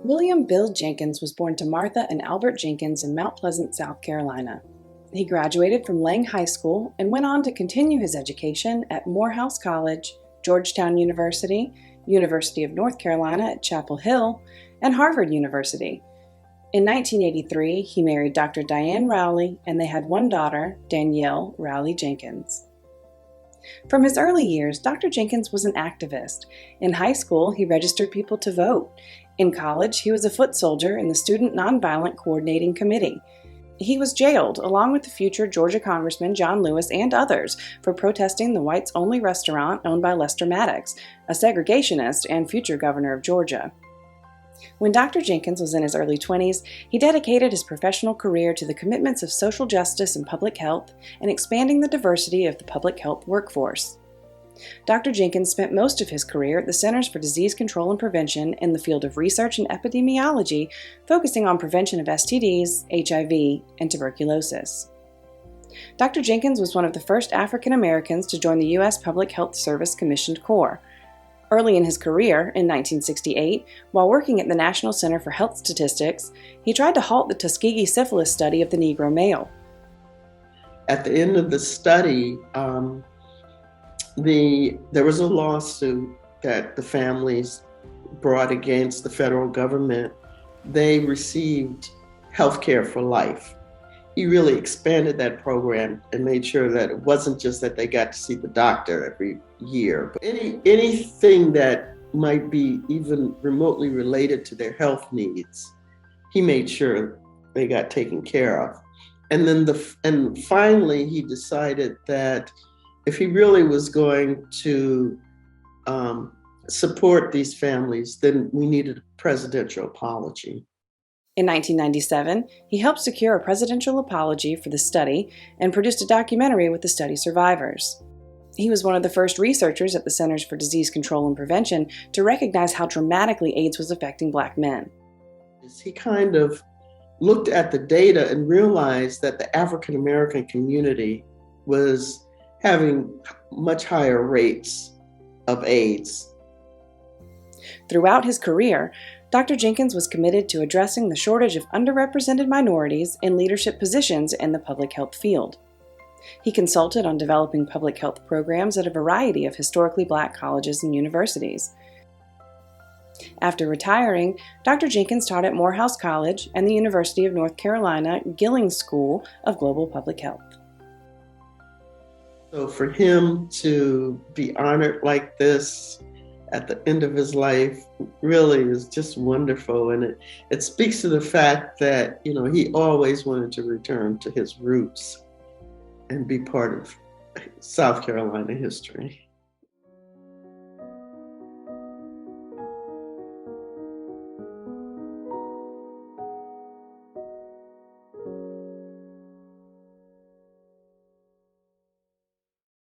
William Bill Jenkins was born to Martha and Albert Jenkins in Mount Pleasant, South Carolina. He graduated from Lang High School and went on to continue his education at Morehouse College, Georgetown University, University of North Carolina at Chapel Hill, and Harvard University. In 1983, he married Dr. Diane Rowley, and they had one daughter, Danielle Rowley Jenkins. From his early years, Dr. Jenkins was an activist. In high school, he registered people to vote. In college, he was a foot soldier in the Student Nonviolent Coordinating Committee. He was jailed, along with the future Georgia Congressman John Lewis and others, for protesting the whites-only restaurant owned by Lester Maddox, a segregationist and future governor of Georgia. When Dr. Jenkins was in his early 20s, he dedicated his professional career to the commitments of social justice and public health and expanding the diversity of the public health workforce. Dr. Jenkins spent most of his career at the Centers for Disease Control and Prevention in the field of research and epidemiology, focusing on prevention of STDs, HIV, and tuberculosis. Dr. Jenkins was one of the first African Americans to join the U.S. Public Health Service Commissioned Corps. Early in his career, in 1968, while working at the National Center for Health Statistics, he tried to halt the Tuskegee syphilis study of the Negro male. At the end of the study, there was a lawsuit that the families brought against the federal government. They received health care for life. He really expanded that program and made sure that it wasn't just that they got to see the doctor every year, but anything that might be even remotely related to their health needs, he made sure they got taken care of. And finally, he decided that if he really was going to support these families, then we needed a presidential apology. In 1997, he helped secure a presidential apology for the study and produced a documentary with the study survivors. He was one of the first researchers at the Centers for Disease Control and Prevention to recognize how dramatically AIDS was affecting Black men. He kind of looked at the data and realized that the African American community was having much higher rates of AIDS. Throughout his career, Dr. Jenkins was committed to addressing the shortage of underrepresented minorities in leadership positions in the public health field. He consulted on developing public health programs at a variety of historically Black colleges and universities. After retiring, Dr. Jenkins taught at Morehouse College and the University of North Carolina Gillings School of Global Public Health. So for him to be honored like this at the end of his life really is just wonderful. And it speaks to the fact that, he always wanted to return to his roots and be part of South Carolina history.